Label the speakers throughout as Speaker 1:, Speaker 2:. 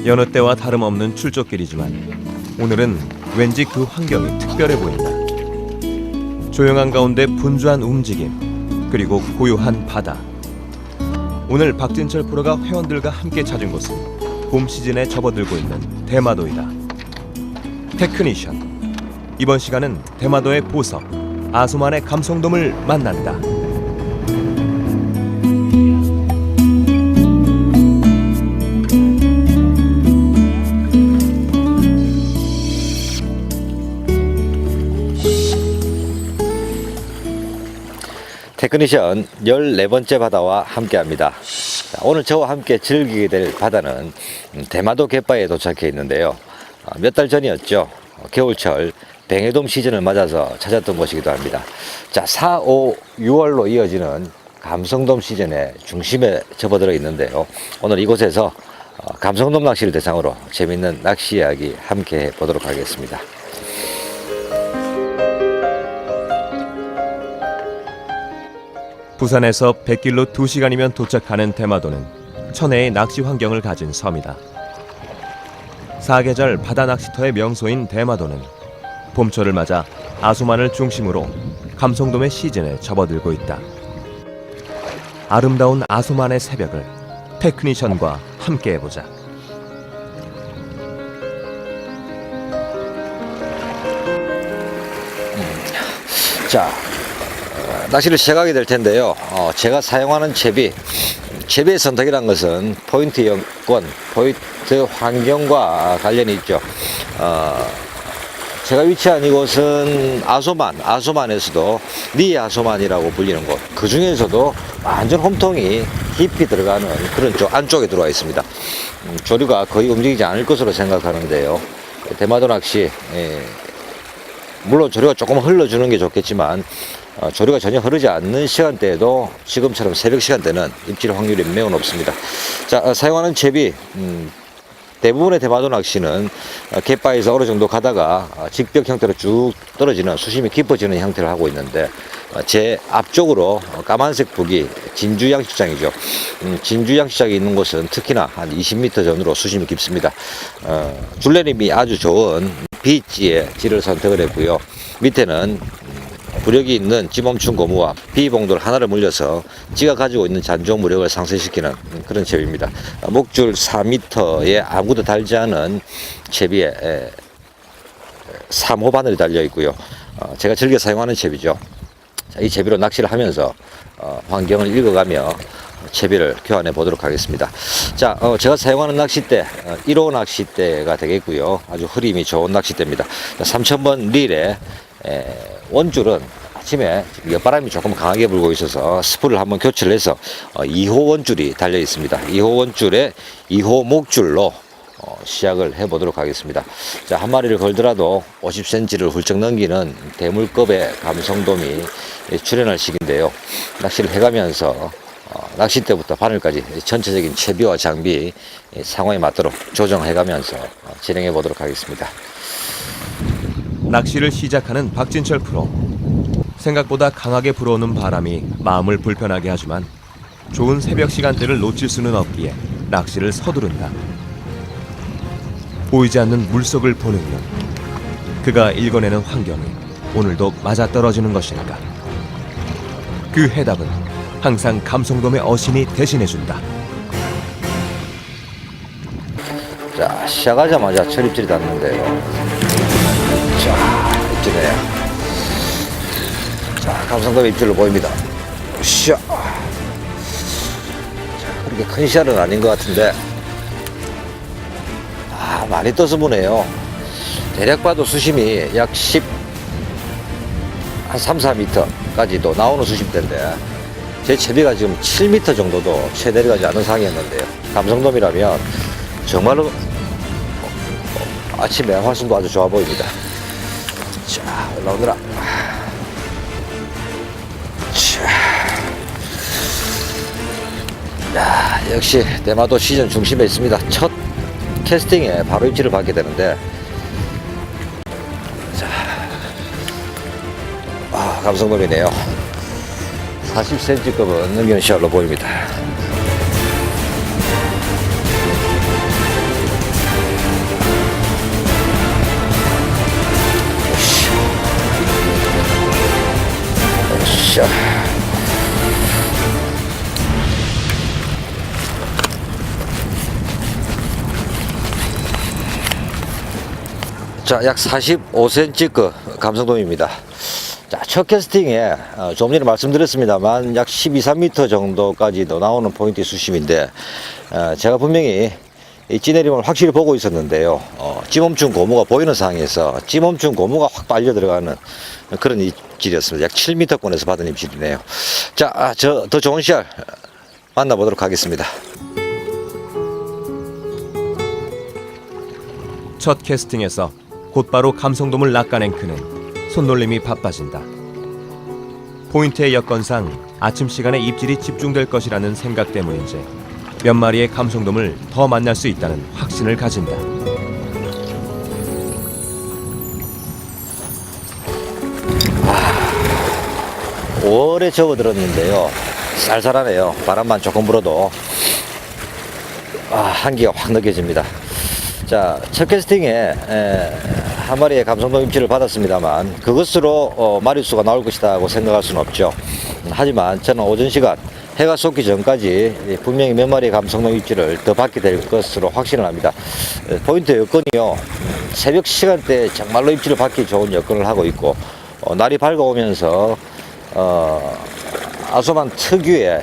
Speaker 1: 여느 때와 다름없는 출족길이지만 오늘은 왠지 그 환경이 특별해 보인다. 조용한 가운데 분주한 움직임, 그리고 고요한 바다. 오늘 박진철 프로가 회원들과 함께 찾은 곳은 봄 시즌에 접어들고 있는 대마도이다. 테크니션. 이번 시간은 대마도의 보석, 아소만의 감성돔을 만난다.
Speaker 2: 테크니션 14번째 바다와 함께합니다. 오늘 저와 함께 즐기게 될 바다는 대마도 갯바에 도착해 있는데요. 몇 달 전이었죠. 겨울철 뱅에돔 시즌을 맞아서 찾았던 곳이기도 합니다. 자, 4, 5, 6월로 이어지는 감성돔 시즌의 중심에 접어들어 있는데요. 오늘 이곳에서 감성돔 낚시를 대상으로 재밌는 낚시 이야기 함께 해보도록 하겠습니다.
Speaker 1: 부산에서 100길로 2시간이면 도착하는 대마도는 천혜의 낚시 환경을 가진 섬이다. 사계절 바다 낚시터의 명소인 대마도는 봄철을 맞아 아소만을 중심으로 감성돔의 시즌에 접어들고 있다. 아름다운 아소만의 새벽을 테크니션과 함께 해보자.
Speaker 2: 자, 낚시를 시작하게 될 텐데요. 제가 사용하는 채비의 선택이란 것은 포인트 여건, 포인트 환경과 관련이 있죠. 제가 위치한 이곳은 아소만에서도 니아소만이라고 불리는 곳, 그 중에서도 완전 홈통이 깊이 들어가는 그런 쪽 안쪽에 들어와 있습니다. 조류가 거의 움직이지 않을 것으로 생각하는데요. 대마도 낚시, 물론 조류가 조금 흘러주는 게 좋겠지만 조류가 전혀 흐르지 않는 시간대에도 지금처럼 새벽 시간대는 입질 확률이 매우 높습니다. 자, 사용하는 채비, 대부분의 대마도 낚시는 갯바에서 어느 정도 가다가 직벽 형태로 쭉 떨어지는 수심이 깊어지는 형태를 하고 있는데, 제 앞쪽으로 까만색 북이 진주 양식장이죠. 진주 양식장이 있는 곳은 특히나 한 20m 전으로 수심이 깊습니다. 줄내림이 아주 좋은 B지의 질을 선택을 했고요. 밑에는 무력이 있는 지멈춘 고무와 비봉돌 하나를 물려서 찌가 가지고 있는 잔존 무력을 상쇄시키는 그런 채비입니다. 목줄 4m에 아무도 달지 않은 채비에 3호 바늘이 달려 있고요. 제가 즐겨 사용하는 채비죠. 자, 이 채비로 낚시를 하면서 환경을 읽어가며 채비를 교환해 보도록 하겠습니다. 자, 제가 사용하는 낚싯대 1호 낚싯대가 되겠고요. 아주 흐림이 좋은 낚싯대입니다. 3000번 릴에 원줄은 아침에 옆바람이 조금 강하게 불고 있어서 스프를 한번 교체를 해서 2호 원줄이 달려 있습니다. 2호 원줄에 2호 목줄로 시작을 해 보도록 하겠습니다. 자, 한 마리를 걸더라도 50cm를 훌쩍 넘기는 대물급의 감성돔이 출현할 시기인데요. 낚시를 해가면서 낚싯대부터 바늘까지 전체적인 채비와 장비 상황에 맞도록 조정해가면서 진행해 보도록 하겠습니다.
Speaker 1: 낚시를 시작하는 박진철 프로. 생각보다 강하게 불어오는 바람이 마음을 불편하게 하지만 좋은 새벽 시간대를 놓칠 수는 없기에 낚시를 서두른다. 보이지 않는 물속을 보는 눈. 그가 읽어내는 환경이 오늘도 맞아떨어지는 것일까? 그 해답은 항상 감성돔의 어신이 대신해준다.
Speaker 2: 자, 시작하자마자 철입질이 닿는데요. 자, 입질이네요. 자, 감성돔 입질로 보입니다. 으쌰. 자, 그렇게 큰 씨알은 아닌 것 같은데, 많이 떠서 보네요. 대략 봐도 수심이 약 3, 4m까지도 나오는 수심대인데, 제 채비가 지금 7m 정도도 채 내려가지 않은 상황이었는데요. 감성돔이라면 정말로 아침에 활성도 아주 좋아 보입니다. 자, 올라오느라. 자. 야, 역시 대마도 시즌 중심에 있습니다. 첫 캐스팅에 바로 입질을 받게 되는데, 자, 감성돔이네요. 40cm급은 넘기는 씨알로 보입니다. 자, 약 45cm 감성돔입니다. 자, 첫 캐스팅에 조금 전에 말씀드렸습니다만 약 12, 3m 정도까지도 나오는 포인트 수심인데 제가 분명히 이 찌내림을 확실히 보고 있었는데요. 찌멈춘 고무가 보이는 상황에서 찌멈춘 고무가 확 빨려 들어가는 그런 입질이었습니다. 약 7m권에서 받은 입질이네요. 자, 더 좋은 씨알 만나보도록 하겠습니다.
Speaker 1: 첫 캐스팅에서 곧바로 감성돔을 낚아낸 그는 손놀림이 바빠진다. 포인트의 여건상 아침 시간에 입질이 집중될 것이라는 생각 때문인지 몇 마리의 감성돔을 더 만날 수 있다는 확신을 가진다.
Speaker 2: 오래 접어들었는데요. 쌀쌀하네요. 바람만 조금 불어도 한기가 확 느껴집니다. 자, 첫 캐스팅에 한 마리의 감성돔 입질을 받았습니다만 그것으로 마리수가 나올 것이라고 생각할 수는 없죠. 하지만 저는 오전 시간 해가 쏟기 전까지 분명히 몇 마리의 감성돔 입질을 더 받게 될 것으로 확신을 합니다. 포인트 여건이요, 새벽 시간대에 정말로 입질을 받기 좋은 여건을 하고 있고 날이 밝아오면서 아소만 특유의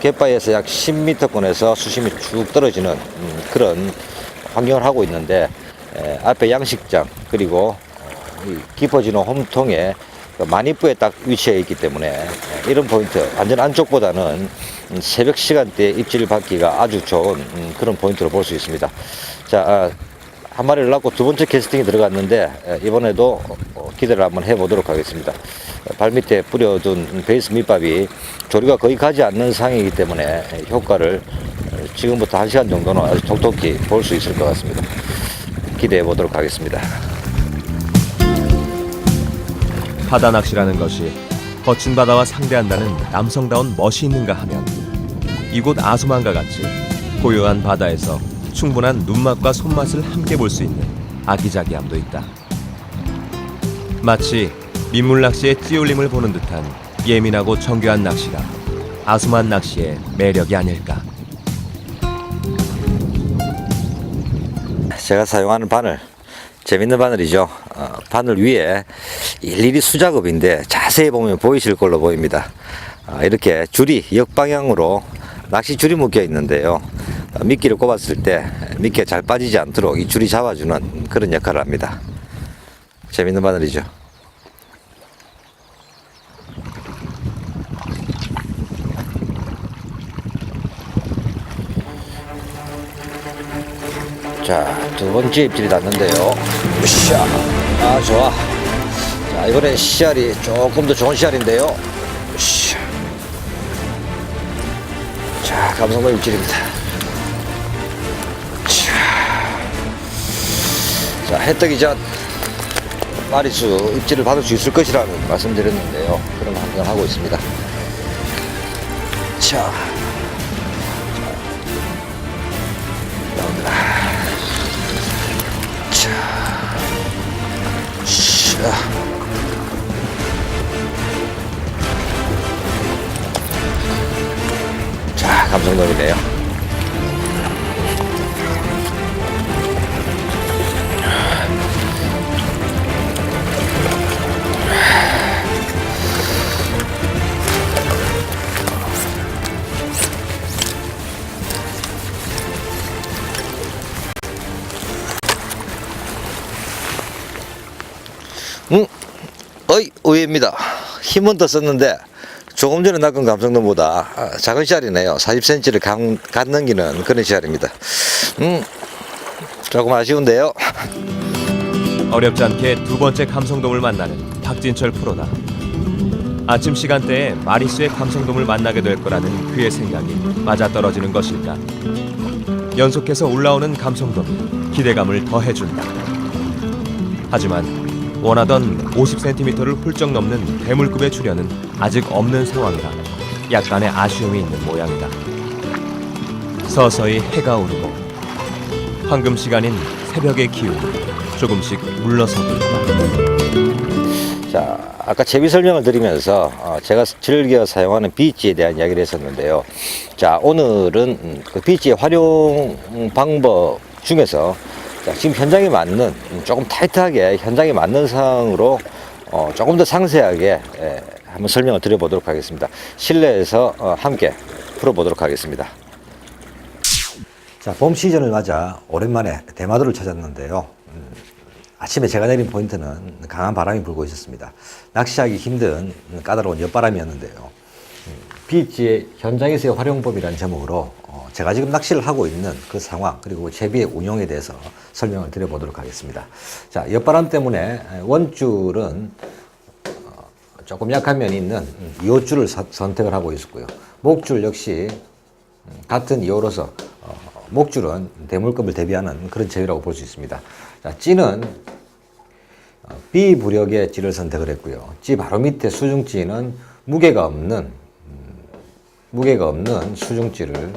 Speaker 2: 갯바위에서 약 10m권에서 수심이 쭉 떨어지는 그런 환경을 하고 있는데 앞에 양식장 그리고 깊어지는 홈통에 만입부에 딱 위치해 있기 때문에 이런 포인트 완전 안쪽보다는 새벽 시간대에 입질을 받기가 아주 좋은 그런 포인트로 볼 수 있습니다. 자, 한 마리를 낳고 두 번째 캐스팅이 들어갔는데 이번에도 기대를 한번 해보도록 하겠습니다. 발밑에 뿌려둔 베이스 밑밥이 조류가 거의 가지 않는 상황이기 때문에 효과를 지금부터 1시간 정도는 아주 톡톡히 볼 수 있을 것 같습니다. 기대해 보도록 하겠습니다.
Speaker 1: 바다 낚시라는 것이 거친 바다와 상대한다는 남성다운 멋이 있는가 하면 이곳 아소만과 같이 고요한 바다에서 충분한 눈맛과 손맛을 함께 볼 수 있는 아기자기함도 있다. 마치 민물 낚시의 찌울림을 보는 듯한 예민하고 정교한 낚시가 아소만 낚시의 매력이 아닐까.
Speaker 2: 제가 사용하는 바늘, 재밌는 바늘이죠. 바늘 위에 일일이 수작업인데 자세히 보면 보이실 걸로 보입니다. 이렇게 줄이 역방향으로 낚시 줄이 묶여 있는데요. 미끼를 꼽았을 때 미끼가 잘 빠지지 않도록 이 줄이 잡아주는 그런 역할을 합니다. 재밌는 바늘이죠. 자, 두 번째 입질이 닿는데요. 으쌰. 좋아. 자, 이번에 씨알이 조금 더 좋은 씨알인데요. 으쌰. 자, 감성돔 입질입니다. 자, 해 뜨기 전 마리수 입질을 받을 수 있을 것이라는 말씀드렸는데요. 그런 환경을 하고 있습니다. 자, 자, 감성돔이네요. 어이, 의외입니다. 힘은 더 썼는데 조금 전에 낚은 감성돔보다 작은 씨알이네요. 40cm를 갓 넘기는 그런 씨알입니다. 조금 아쉬운데요.
Speaker 1: 어렵지 않게 두 번째 감성돔을 만나는 박진철 프로다. 아침 시간대에 마리수의 감성돔을 만나게 될 거라는 그의 생각이 맞아떨어지는 것일까. 연속해서 올라오는 감성돔이 기대감을 더해준다. 하지만 원하던 50cm를 훌쩍 넘는 대물급의 출현은 아직 없는 상황이라 약간의 아쉬움이 있는 모양이다. 서서히 해가 오르고 황금 시간인 새벽의 기운이 조금씩 물러서고 있다.
Speaker 2: 자, 아까 채비 설명을 드리면서 제가 즐겨 사용하는 비치에 대한 이야기를 했었는데요. 자, 오늘은 그 비치의 활용 방법 중에서 자, 지금 현장에 맞는 조금 타이트하게 현장에 맞는 상황으로 조금 더 상세하게 한번 설명을 드려보도록 하겠습니다. 실내에서 함께 풀어보도록 하겠습니다. 자, 봄 시즌을 맞아 오랜만에 대마도를 찾았는데요. 아침에 제가 내린 포인트는 강한 바람이 불고 있었습니다. 낚시하기 힘든 까다로운 옆바람이었는데요. 비치의 현장에서의 활용법이라는 제목으로 제가 지금 낚시를 하고 있는 그 상황 그리고 제비의 운용에 대해서 설명을 드려보도록 하겠습니다. 자, 옆바람 때문에 원줄은 조금 약한 면이 있는 2호줄을 선택을 하고 있었고요. 목줄 역시 같은 2호로서 목줄은 대물급을 대비하는 그런 제비라고 볼 수 있습니다. 자, 찌는 비부력의 찌를 선택을 했고요. 찌 바로 밑에 수중찌는 무게가 없는 수중찌를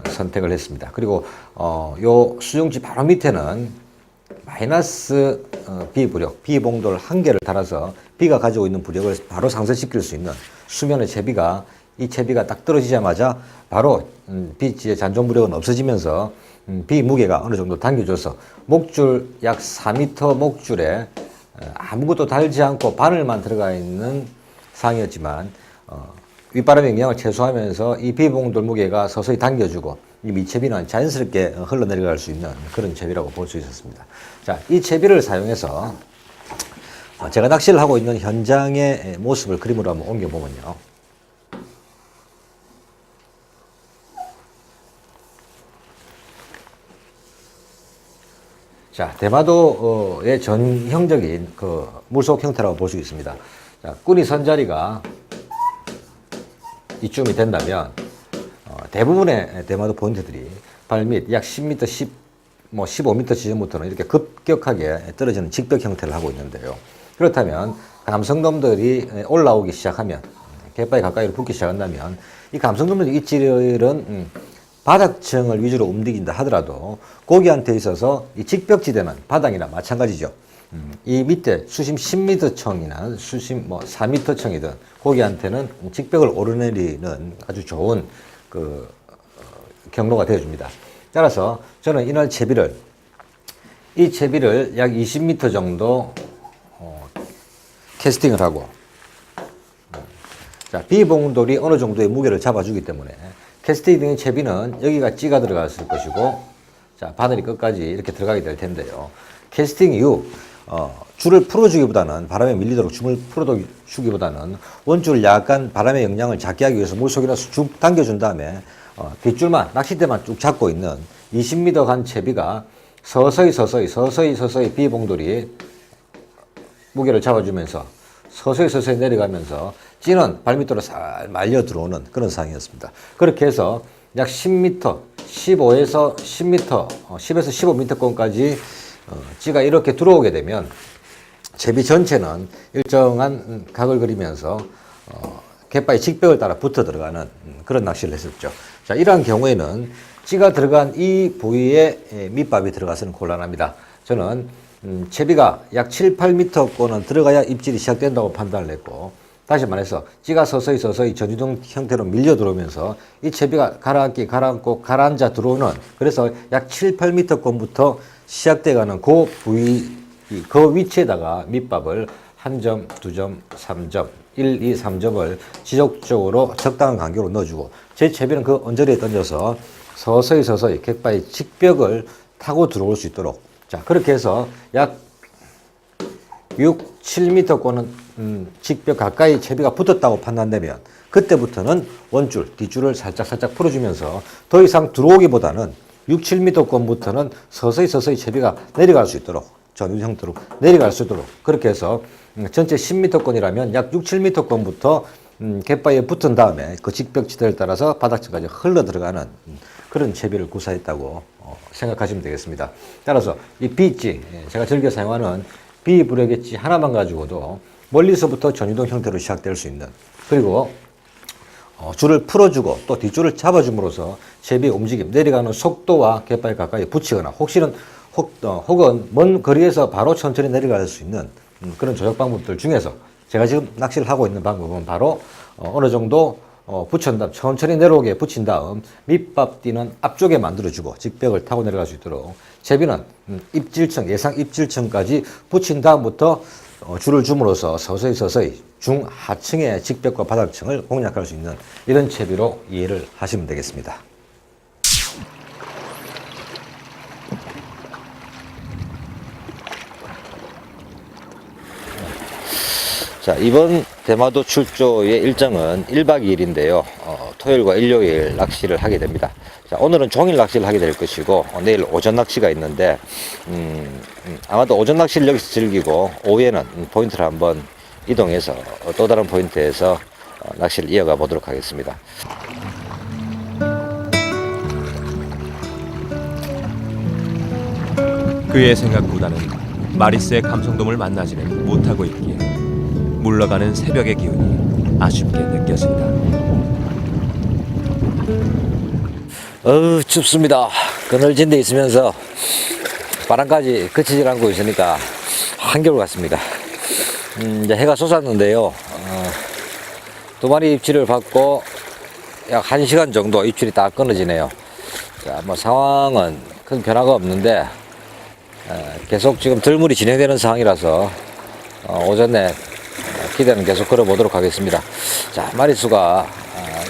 Speaker 2: 선택을 했습니다. 그리고 요 수중찌 바로 밑에는 마이너스 비부력, 비봉돌 한 개를 달아서 비가 가지고 있는 부력을 바로 상쇄시킬 수 있는 수면의 채비가 이 채비가 딱 떨어지자마자 바로 비치의 잔존부력은 없어지면서 비 무게가 어느 정도 당겨줘서 목줄 약 4m 목줄에 아무것도 달지 않고 바늘만 들어가 있는 상이었지만 윗바람의 영향을 최소화하면서 이 비봉돌 무게가 서서히 당겨주고 이 밑채비는 자연스럽게 흘러내려갈 수 있는 그런 채비라고 볼 수 있었습니다. 자, 이 채비를 사용해서 제가 낚시를 하고 있는 현장의 모습을 그림으로 한번 옮겨보면요. 자, 대마도의 전형적인 그 물속 형태라고 볼 수 있습니다. 자, 꾸니 선자리가 이쯤이 된다면 대부분의 대마도 포인트들이 발밑 약 10m, 15m 지점부터는 이렇게 급격하게 떨어지는 직벽 형태를 하고 있는데요. 그렇다면 감성돔들이 올라오기 시작하면 갯바위 가까이로 붙기 시작한다면 이 감성돔들 입질은 바닥층을 위주로 움직인다 하더라도 고기한테 있어서 이 직벽지대는 바닥이나 마찬가지죠. 이 밑에 수심 10m 청이나 수심 4m 청이든 고기한테는 직벽을 오르내리는 아주 좋은 그 경로가 되어줍니다. 따라서 저는 이날 이 채비를 약 20m 정도 캐스팅을 하고 자, 비봉돌이 어느 정도의 무게를 잡아주기 때문에 캐스팅 채비는 여기가 찌가 들어갔을 것이고 자, 바늘이 끝까지 이렇게 들어가게 될 텐데요. 캐스팅 이후 줄을 풀어주기보다는 바람에 밀리도록 줄을 풀어주기보다는 원줄을 약간 바람의 영향을 작게 하기 위해서 물속이라서 쭉 당겨준 다음에 빗줄만 낚싯대만 쭉 잡고 있는 20m 간 채비가 서서히 비봉돌이 무게를 잡아주면서 서서히 내려가면서 찌는 발밑으로 살 말려 들어오는 그런 상황이었습니다. 그렇게 해서 약 10m, 15에서 10m, 10에서 15m권까지 찌가 이렇게 들어오게 되면 채비 전체는 일정한 각을 그리면서 갯바위 직벽을 따라 붙어 들어가는 그런 낚시를 했었죠. 자, 이러한 경우에는 찌가 들어간 이 부위에 밑밥이 들어가서는 곤란합니다. 저는 채비가 약 7, 8m권은 들어가야 입질이 시작된다고 판단을 했고 다시 말해서 찌가 서서히 전유동 형태로 밀려 들어오면서 이 채비가 가라앉고 가라앉아 들어오는 그래서 약 7, 8m권부터 시작돼가는 그 부위, 그 위치에다가 밑밥을 1점, 2점, 3점, 1, 2, 3점을 지속적으로 적당한 간격으로 넣어주고 제 채비는 그 언저리에 던져서 서서히 갯바위 직벽을 타고 들어올 수 있도록 자, 그렇게 해서 약 6, 7m권은 직벽 가까이 채비가 붙었다고 판단되면 그때부터는 원줄, 뒷줄을 살짝 풀어주면서 더 이상 들어오기보다는 6, 7m권부터는 서서히 채비가 내려갈 수 있도록 전유 형태로 내려갈 수 있도록 그렇게 해서 전체 10m권이라면 약 6, 7m권부터 갯바위에 붙은 다음에 그 직벽지대를 따라서 바닥층까지 흘러 들어가는 그런 채비를 구사했다고 생각하시면 되겠습니다. 따라서 이 B찌, 제가 즐겨 사용하는 비부력의 찌 하나만 가지고도 멀리서부터 전유동 형태로 시작될 수 있는 그리고 줄을 풀어주고 또 뒷줄을 잡아줌으로써 채비의 움직임, 내려가는 속도와 갯바위 가까이 붙이거나 혹은 먼 거리에서 바로 천천히 내려갈 수 있는 그런 조작 방법들 중에서 제가 지금 낚시를 하고 있는 방법은 바로 어느 정도 붙인 다음 천천히 내려오게 붙인 다음 밑밥띠는 앞쪽에 만들어주고 직벽을 타고 내려갈 수 있도록 채비는 입질층, 예상 입질층까지 붙인 다음부터 줄을 줌으로써 서서히 중하층의 직벽과 바닥층을 공략할 수 있는 이런 채비로 이해를 하시면 되겠습니다. 자, 이번 대마도 출조의 일정은 1박 2일인데요. 토요일과 일요일 낚시를 하게 됩니다. 자, 오늘은 종일 낚시를 하게 될 것이고, 내일 오전 낚시가 있는데, 아마도 오전 낚시를 여기서 즐기고, 오후에는 포인트를 한번 이동해서 또 다른 포인트에서 낚시를 이어가 보도록 하겠습니다.
Speaker 1: 그의 생각보다는 마리스의 감성돔을 만나지는 못하고 있기에 물러가는 새벽의 기운이 아쉽게 느껴진다.
Speaker 2: 춥습니다. 그늘진 데 있으면서 바람까지 그치질 않고 있으니까 한겨울 같습니다. 이제 해가 솟았는데요. 두 마리 입질을 받고 약 1시간 정도 입질이 딱 끊어지네요. 자, 뭐 상황은 큰 변화가 없는데 계속 지금 들물이 진행되는 상황이라서 오전에 기대는 계속 걸어보도록 하겠습니다. 자, 마리수가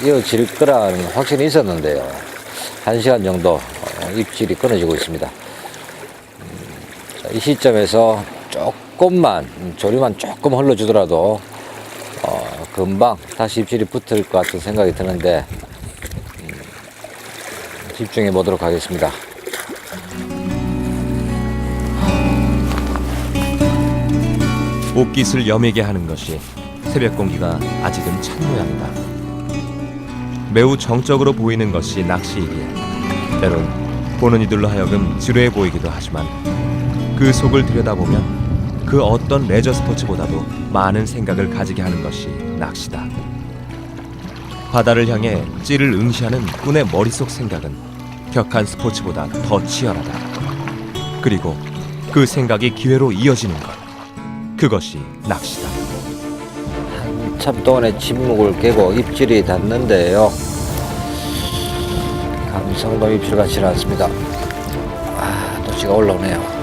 Speaker 2: 이어질 거라는 확신이 있었는데요. 1시간 정도 입질이 끊어지고 있습니다. 자, 이 시점에서 조금만 조류만 조금 흘러주더라도 금방 다시 입질이 붙을 것 같은 생각이 드는데 집중해 보도록 하겠습니다.
Speaker 1: 옷깃을 여미게 하는 것이 새벽 공기가 아직은 찬 모양이다. 매우 정적으로 보이는 것이 낚시이기에 때론 보는 이들로 하여금 지루해 보이기도 하지만 그 속을 들여다보면 그 어떤 레저 스포츠보다도 많은 생각을 가지게 하는 것이 낚시다. 바다를 향해 찌를 응시하는 꾼의 머릿속 생각은 격한 스포츠보다 더 치열하다. 그리고 그 생각이 기회로 이어지는 것. 그것이 낚시다.
Speaker 2: 한참 동안의 침묵을 깨고 입질이 닿는데요. 감성돔 입질 같지 않습니다. 도치가 올라오네요.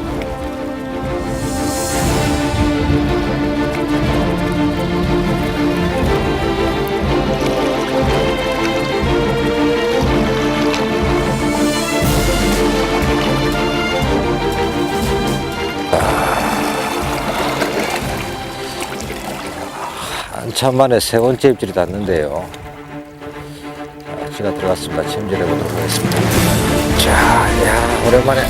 Speaker 2: 한참 만에 세 번째 입질이 닿는데요. 찌가 들어갔습니다. 침질해 보도록 하겠습니다. 자, 야, 오랜만에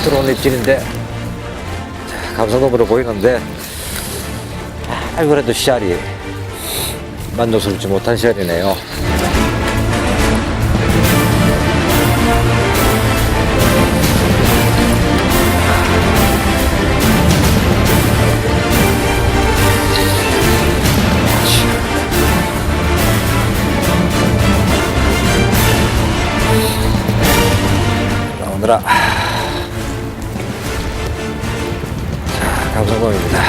Speaker 2: 들어온 입질인데, 자, 감성돔으로 보이는데, 그래도 씨알이 만족스럽지 못한 씨알이네요. 자, 감성돔입니다.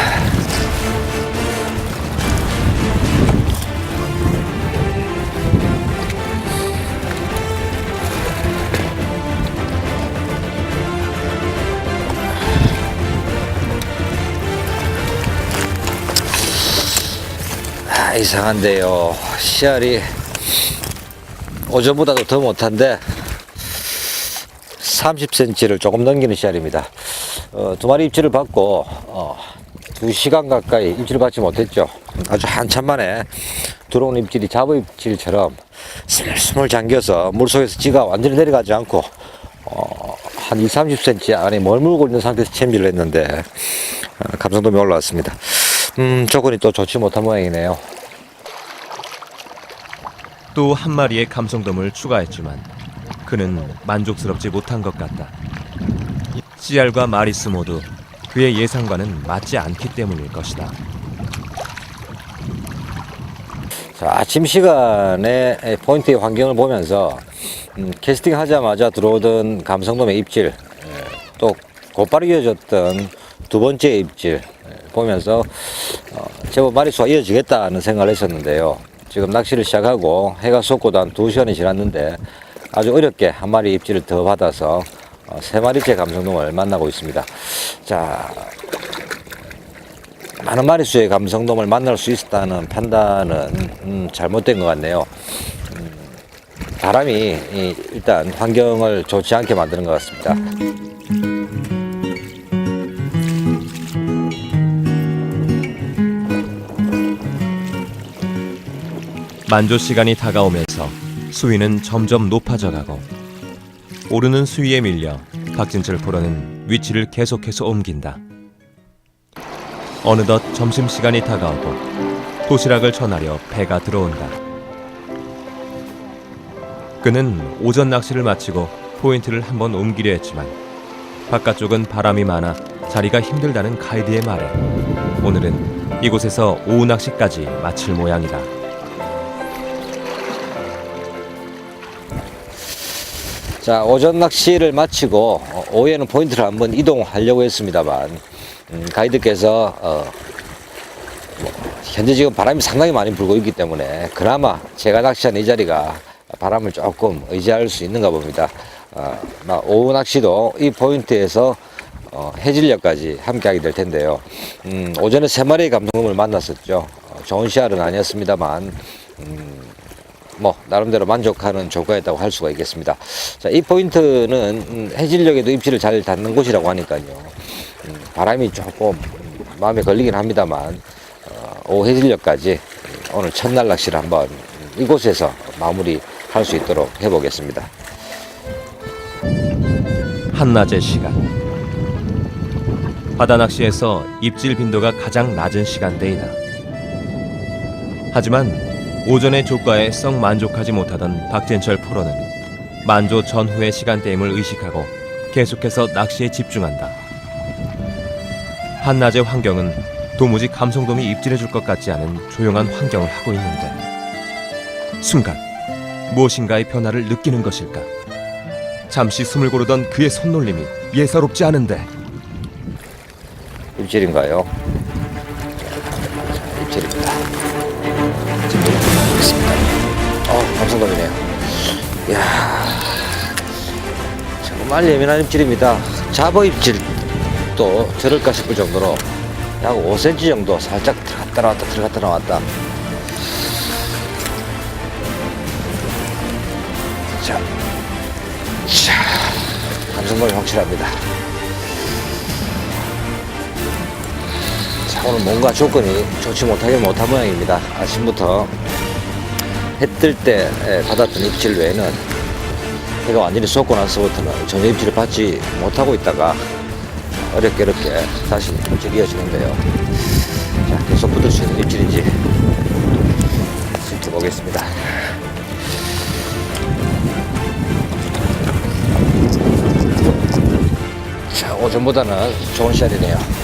Speaker 2: 이상한데요. 씨알이 오전보다도 더 못한데 30cm를 조금 넘기는 씨알입니다. 두 마리 입질을 받고 2시간 가까이 입질을 받지 못했죠. 아주 한참 만에 들어온 입질이 잡어 입질처럼 스물스물 잠겨서 물속에서 찌가 완전히 내려가지 않고 한 20-30cm 안에 머물고 있는 상태에서 챔질을 했는데 감성돔이 올라왔습니다. 조건이 또 좋지 못한 모양이네요.
Speaker 1: 또 한 마리의 감성돔을 추가했지만 그는 만족스럽지 못한 것 같다. 씨알과 마리스 모두 그의 예상과는 맞지 않기 때문일 것이다.
Speaker 2: 자, 아침 시간에 포인트의 환경을 보면서 캐스팅 하자마자 들어오던 감성돔의 입질, 또 곧바로 이어졌던 두 번째 입질 보면서 제법 마리수가 이어지겠다는 생각을 했었는데요. 지금 낚시를 시작하고 해가 솟고도 한 2시간이 지났는데 아주 어렵게 한 마리 입질을 더 받아서 3마리째 감성돔을 만나고 있습니다. 자, 많은 마리수의 감성돔을 만날 수 있었다는 판단은 잘못된 것 같네요. 바람이 일단 환경을 좋지 않게 만드는 것 같습니다.
Speaker 1: 만조 시간이 다가오면서 수위는 점점 높아져 가고 오르는 수위에 밀려 박진철 프로는 위치를 계속해서 옮긴다. 어느덧 점심시간이 다가오고 도시락을 전하려 배가 들어온다. 그는 오전 낚시를 마치고 포인트를 한번 옮기려 했지만 바깥쪽은 바람이 많아 자리가 힘들다는 가이드의 말에 오늘은 이곳에서 오후 낚시까지 마칠 모양이다.
Speaker 2: 자, 오전 낚시를 마치고 오후에는 포인트를 한번 이동하려고 했습니다만 가이드께서 현재 지금 바람이 상당히 많이 불고 있기 때문에 그나마 제가 낚시한 이 자리가 바람을 조금 의지할 수 있는가 봅니다. 오후 낚시도 이 포인트에서 해질녘까지 함께 하게 될 텐데요. 오전에 3마리의 감성돔을 만났었죠. 좋은 시알은 아니었습니다만 나름대로 만족하는 조과였다고 할 수가 있겠습니다. 자, 이 포인트는 해질녘에도 입질을 잘 닿는 곳이라고 하니까요. 바람이 조금 마음에 걸리긴 합니다만 오후 해질녘까지 오늘 첫날 낚시를 한번 이곳에서 마무리할 수 있도록 해보겠습니다.
Speaker 1: 한낮의 시간. 바다 낚시에서 입질 빈도가 가장 낮은 시간대이다. 하지만 오전의 조과에 썩 만족하지 못하던 박진철 프로는 만조 전후의 시간대임을 의식하고 계속해서 낚시에 집중한다. 한낮의 환경은 도무지 감성돔이 입질해줄 것 같지 않은 조용한 환경을 하고 있는데 순간 무엇인가의 변화를 느끼는 것일까? 잠시 숨을 고르던 그의 손놀림이 예사롭지 않은데
Speaker 2: 입질인가요? 자, 입질입니다. 보겠습니다. 감성돔이네요. 이야, 정말 예민한 입질입니다. 잡어 입질도 저럴까 싶을 정도로 약 5cm 정도 살짝 들어갔다 나왔다 들어갔다 나왔다. 자, 감성돔이 확실합니다. 자, 오늘 뭔가 조건이 좋지 못한 모양입니다. 아침부터 해 뜰 때 받았던 입질 외에는 해가 완전히 쏟고 나서부터는 전혀 입질을 받지 못하고 있다가 어렵게 다시 입질이 이어지는데요. 자, 계속 붙을 수 있는 입질인지 지켜보겠습니다. 자, 오전보다는 좋은 시알이네요.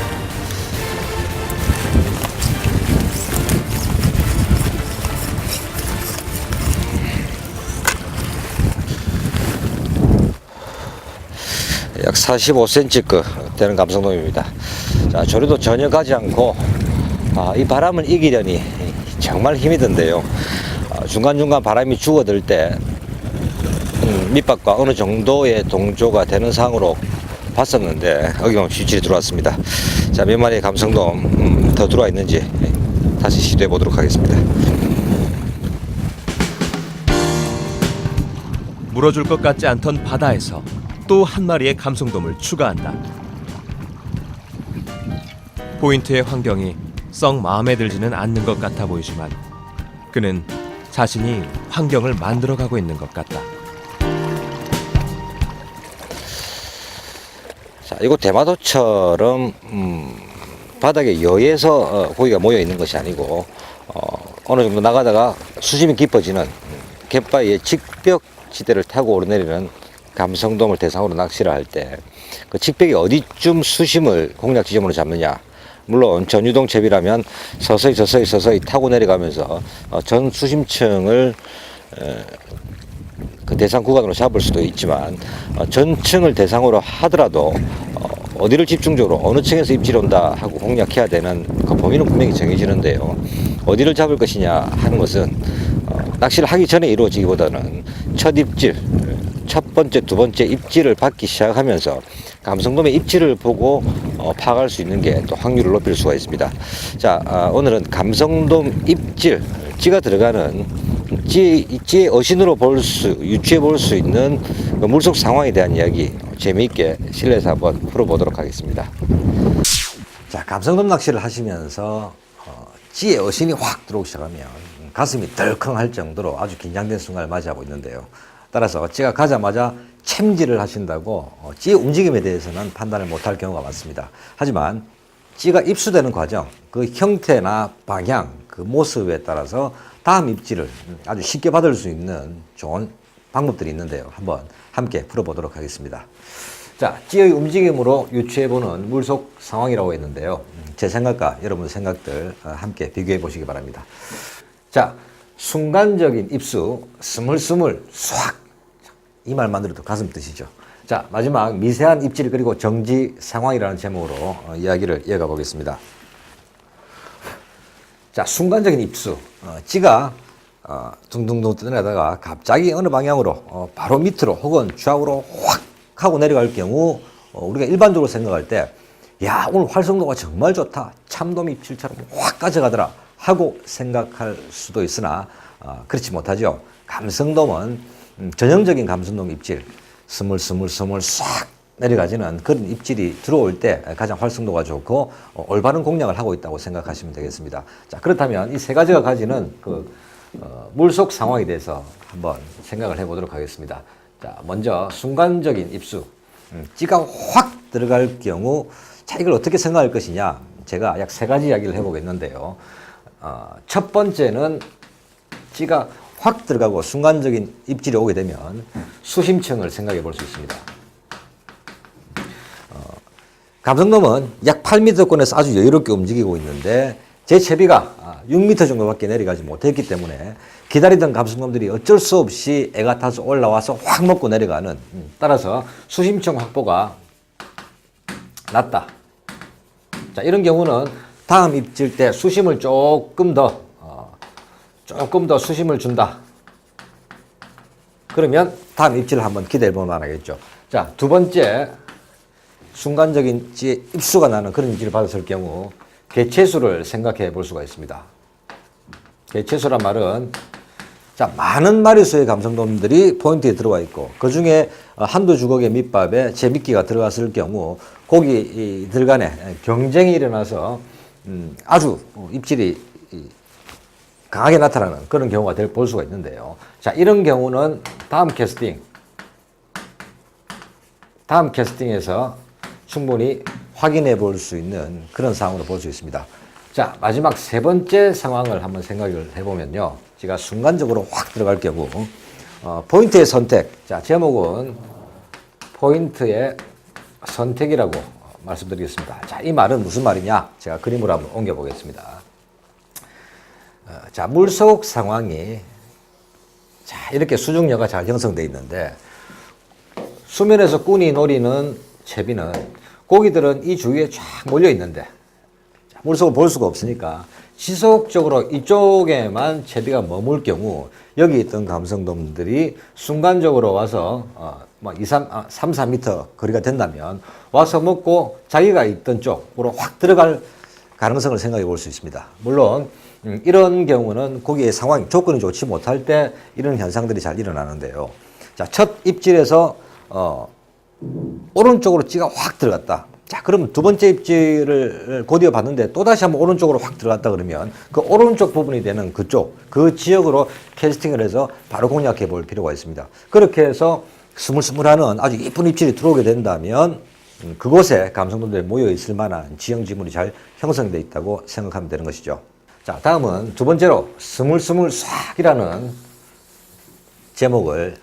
Speaker 2: 약 45cm 되는 감성돔입니다. 자, 조류도 전혀 가지 않고 이 바람을 이기려니 정말 힘이 든데요. 중간중간 바람이 죽어들 때 밑밥과 어느 정도의 동조가 되는 상으로 봤었는데 어김없이 입질이 들어왔습니다. 자, 몇 마리의 감성돔 더 들어와 있는지 다시 시도해 보도록 하겠습니다.
Speaker 1: 물어줄 것 같지 않던 바다에서 또 한 마리의 감성돔을 추가한다. 포인트의 환경이 썩 마음에 들지는 않는 것 같아 보이지만 그는 자신이 환경을 만들어가고 있는 것 같다.
Speaker 2: 자, 이곳 대마도처럼 바닥에 여에서 고기가 모여 있는 것이 아니고 어느 정도 나가다가 수심이 깊어지는 갯바위의 직벽지대를 타고 오르내리는 감성돔을 대상으로 낚시를 할 때 그 직벽이 어디쯤 수심을 공략 지점으로 잡느냐, 물론 전유동채비라면 서서히 타고 내려가면서 전 수심층을 그 대상 구간으로 잡을 수도 있지만 전층을 대상으로 하더라도 어디를 집중적으로 어느 층에서 입질이 온다 하고 공략해야 되는 그 범위는 분명히 정해지는데요. 어디를 잡을 것이냐 하는 것은 낚시를 하기 전에 이루어지기보다는 첫 입질, 첫 번째, 두 번째 입질을 받기 시작하면서 감성돔의 입질을 보고 파악할 수 있는 게 또 확률을 높일 수가 있습니다. 자, 오늘은 감성돔 입질, 찌가 들어가는 찌의 어신으로 유추해 볼 수 있는 그 물속 상황에 대한 이야기 재미있게 실내에서 한번 풀어보도록 하겠습니다. 자, 감성돔 낚시를 하시면서 찌의 어신이 확 들어오기 시작하면 가슴이 덜컹할 정도로 아주 긴장된 순간을 맞이하고 있는데요. 따라서 찌가 가자마자 챔질을 하신다고 찌의 움직임에 대해서는 판단을 못할 경우가 많습니다. 하지만 찌가 입수되는 과정, 그 형태나 방향, 그 모습에 따라서 다음 입질을 아주 쉽게 받을 수 있는 좋은 방법들이 있는데요. 한번 함께 풀어보도록 하겠습니다. 자, 찌의 움직임으로 유추해보는 물속 상황이라고 했는데요. 제 생각과 여러분의 생각들 함께 비교해 보시기 바랍니다. 자, 순간적인 입수, 스물스물, swak. 이 말만 들어도 가슴 뜨시죠. 자, 마지막 미세한 입질 그리고 정지 상황이라는 제목으로 이야기를 이어가 보겠습니다. 자, 순간적인 입수. 찌가 둥둥둥 떠내다가 갑자기 어느 방향으로 바로 밑으로 혹은 좌우로 확 하고 내려갈 경우 우리가 일반적으로 생각할 때 야, 오늘 활성도가 정말 좋다. 참돔 입질처럼 확 가져가더라 하고 생각할 수도 있으나 그렇지 못하죠. 감성돔은 전형적인 감성돔 입질 스물스물 싹 내려가지는 그런 입질이 들어올 때 가장 활성도가 좋고 올바른 공략을 하고 있다고 생각하시면 되겠습니다. 자, 그렇다면 이 세 가지가 가지는 그 물속 상황에 대해서 한번 생각을 해보도록 하겠습니다. 자, 먼저 순간적인 입수. 찌가 확 들어갈 경우 자, 이걸 어떻게 생각할 것이냐. 제가 약 세 가지 이야기를 해보겠는데요. 첫 번째는 찌가 확 들어가고 순간적인 입질이 오게 되면 수심층을 생각해 볼 수 있습니다. 감성돔은 약 8m권에서 아주 여유롭게 움직이고 있는데 제 채비가 6m 정도밖에 내려가지 못했기 때문에 기다리던 감성돔들이 어쩔 수 없이 애가 타서 올라와서 확 먹고 내려가는, 따라서 수심층 확보가 낮다. 자, 이런 경우는 다음 입질 때 수심을 조금 더 수심을 준다. 그러면 다음 입질을 한번 기대해 볼만 하겠죠. 자, 두 번째, 순간적인 입수가 나는 그런 입질을 받았을 경우 개체수를 생각해 볼 수가 있습니다. 개체수란 말은 자, 많은 마리수의 감성돔들이 포인트에 들어와 있고 그 중에 한두 주걱의 밑밥에 재미끼가 들어갔을 경우 고기들 간에 경쟁이 일어나서 아주 입질이 강하게 나타나는 그런 경우가 볼 수가 있는데요. 자, 이런 경우는 다음 캐스팅에서 충분히 확인해 볼 수 있는 그런 상황으로 볼 수 있습니다. 자, 마지막 세 번째 상황을 한번 생각을 해보면요. 제가 순간적으로 확 들어갈 경우 포인트의 선택. 자, 제목은 포인트의 선택이라고 말씀드리겠습니다. 자, 이 말은 무슨 말이냐? 제가 그림으로 한번 옮겨 보겠습니다. 자, 물속 상황이 자, 이렇게 수중녀가 잘 형성되어 있는데 수면에서 꾼이 노리는 채비는 고기들은 이 주위에 쫙 몰려 있는데 물속을 볼 수가 없으니까 지속적으로 이쪽에만 채비가 머물 경우 여기 있던 감성돔들이 순간적으로 와서 3, 4m 거리가 된다면 와서 먹고 자기가 있던 쪽으로 확 들어갈 가능성을 생각해 볼 수 있습니다. 물론 이런 경우는 고기의 상황, 조건이 좋지 못할 때 이런 현상들이 잘 일어나는데요. 자, 첫 입질에서 오른쪽으로 찌가 확 들어갔다. 자, 그러면 두 번째 입질을 곧이어 봤는데 또다시 한번 오른쪽으로 확 들어갔다 그러면 그 오른쪽 부분이 되는 그쪽, 그 지역으로 캐스팅을 해서 바로 공략해 볼 필요가 있습니다. 그렇게 해서 스물스물하는 아주 이쁜 입질이 들어오게 된다면 그곳에 감성돔들이 모여 있을 만한 지형 지물이 잘 형성되어 있다고 생각하면 되는 것이죠. 자, 다음은 두 번째로 스물스물 싹이라는 제목을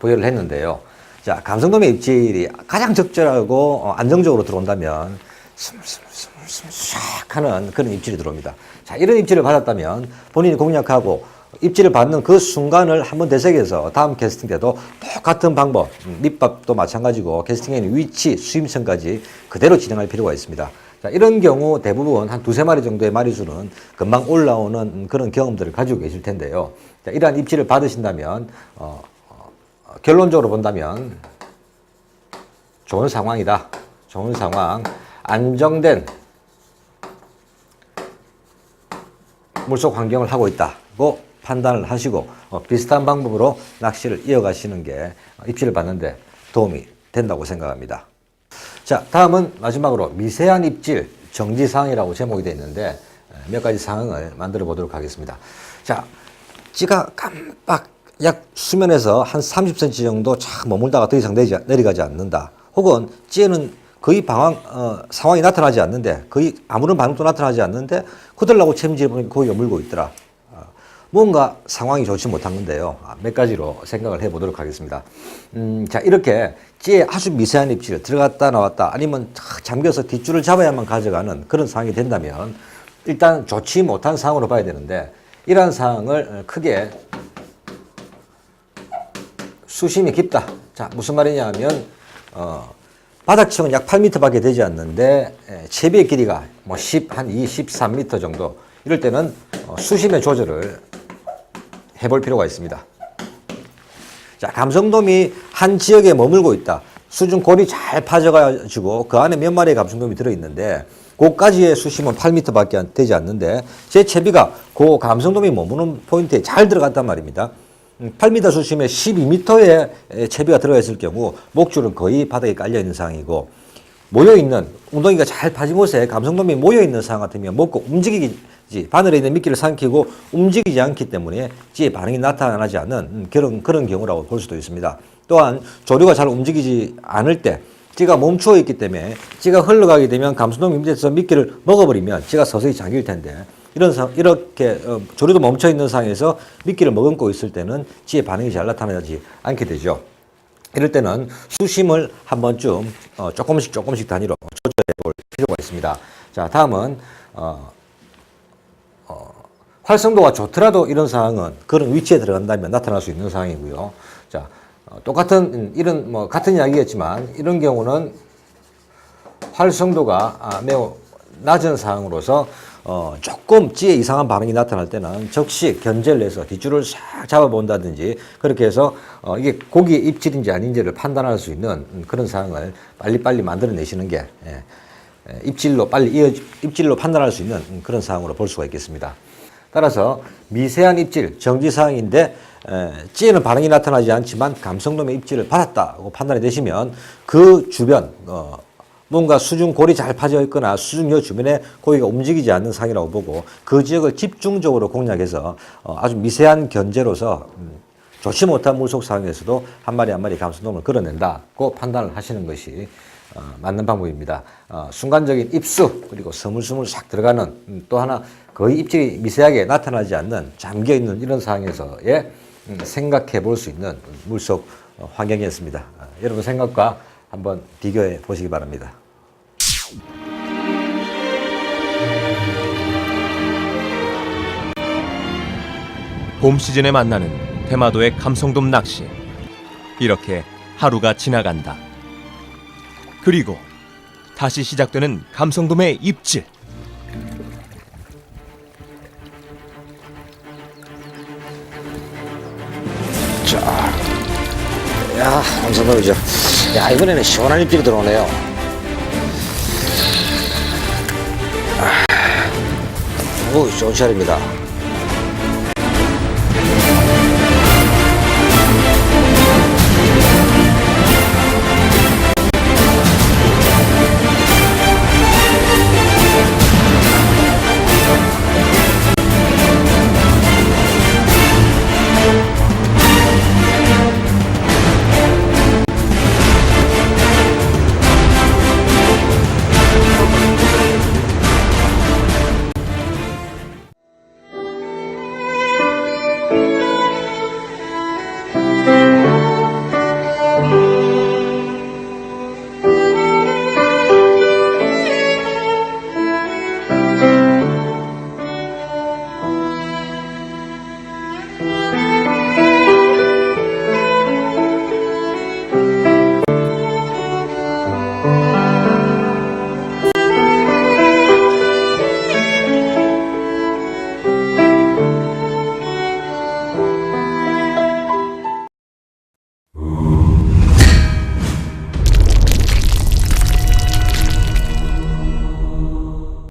Speaker 2: 부여를 했는데요. 자, 감성돔의 입질이 가장 적절하고 안정적으로 들어온다면 스물스물 싹 하는 그런 입질이 들어옵니다. 자, 이런 입질을 받았다면 본인이 공략하고 입질을 받는 그 순간을 한번 되새겨서 다음 캐스팅 때도 똑같은 방법, 밑밥도 마찬가지고 캐스팅의 위치, 수임선까지 그대로 진행할 필요가 있습니다. 자, 이런 경우 대부분 한 두세 마리 정도의 마리수는 금방 올라오는 그런 경험들을 가지고 계실 텐데요. 자, 이러한 입질을 받으신다면 결론적으로 본다면 좋은 상황이다. 좋은 상황, 안정된 물속 환경을 하고 있다고 판단을 하시고 비슷한 방법으로 낚시를 이어가시는 게 입질을 받는데 도움이 된다고 생각합니다. 자, 다음은 마지막으로 미세한 입질 정지사항이라고 제목이 되어 있는데 몇 가지 사항을 만들어 보도록 하겠습니다. 자, 찌가 깜빡 약 수면에서 한 30cm 정도 착 머물다가 더 이상 내려가지 않는다. 혹은 찌에는 거의 상황이 나타나지 않는데, 거의 아무런 반응도 나타나지 않는데 그들라고 챔질을 보니까 거기가 물고 있더라. 뭔가 상황이 좋지 못한 건데요. 몇 가지로 생각을 해보도록 하겠습니다. 자, 이렇게 찌에 아주 미세한 입질 들어갔다 나왔다 아니면 잠겨서 뒷줄을 잡아야만 가져가는 그런 상황이 된다면 일단 좋지 못한 상황으로 봐야 되는데, 이러한 상황을 크게 수심이 깊다. 자, 무슨 말이냐 하면 바닥층은 약 8m 밖에 되지 않는데 채비의 길이가 한 23m 정도, 이럴 때는 수심의 조절을 해볼 필요가 있습니다. 자, 감성돔이 한 지역에 머물고 있다. 수중 골이 잘 파져가지고 그 안에 몇 마리의 감성돔이 들어있는데 그까지의 수심은 8m 밖에 되지 않는데 제 채비가 그 감성돔이 머무는 포인트에 잘 들어갔단 말입니다. 8m 수심에 12m의 채비가 들어가 있을 경우 목줄은 거의 바닥에 깔려 있는 상황이고, 모여있는 웅덩이가 잘 파진 곳에 감성돔이 모여있는 상황 같으면 먹고 움직이지, 바늘에 있는 미끼를 삼키고 움직이지 않기 때문에 찌의 반응이 나타나지 않는 그런 경우라고 볼 수도 있습니다. 또한 조류가 잘 움직이지 않을 때 찌가 멈추어 있기 때문에 찌가 흘러가게 되면 감성돔이 밑에서 미끼를 먹어버리면 찌가 서서히 잠길 텐데, 이렇게 조류도 멈춰 있는 상황에서 미끼를 머금고 있을 때는 찌의 반응이 잘 나타나지 않게 되죠. 이럴 때는 수심을 한 번쯤 조금씩 단위로 조절해 볼 필요가 있습니다. 자, 다음은 활성도가 좋더라도 이런 상황은 그런 위치에 들어간다면 나타날 수 있는 상황이고요. 자, 똑같은 같은 이야기겠지만 이런 경우는 활성도가 매우 낮은 상황으로서 조금 찌에 이상한 반응이 나타날 때는 적시 견제를 해서 뒷줄을 싹 잡아본다든지 그렇게 해서 이게 고기의 입질인지 아닌지를 판단할 수 있는 그런 상황을 빨리빨리 만들어내시는 게 입질로 판단할 수 있는 그런 상황으로 볼 수가 있겠습니다. 따라서 미세한 입질 정지 상황인데 찌에는 반응이 나타나지 않지만 감성돔의 입질을 받았다고 판단이 되시면 그 주변 뭔가 수중 골이 잘 파져 있거나 수중요 주변에 고기가 움직이지 않는 상황이라고 보고 그 지역을 집중적으로 공략해서 아주 미세한 견제로서 좋지 못한 물속 상황에서도 한 마리 한 마리 감성돔을 끌어낸다고 판단을 하시는 것이 맞는 방법입니다. 순간적인 입수 그리고 스물스물 싹 들어가는 또 하나 거의 입질이 미세하게 나타나지 않는 잠겨있는 이런 상황에서의 생각해 볼 수 있는 물속 환경이었습니다. 여러분 생각과 한번 비교해 보시기 바랍니다.
Speaker 1: 봄 시즌에 만나는 대마도의 감성돔 낚시. 이렇게 하루가 지나간다. 그리고 다시 시작되는 감성돔의 입질.
Speaker 2: 자, 야, 감성돔이죠. 야, 이번에는 시원한 입질이 들어오네요. 오, 좋은 샷입니다.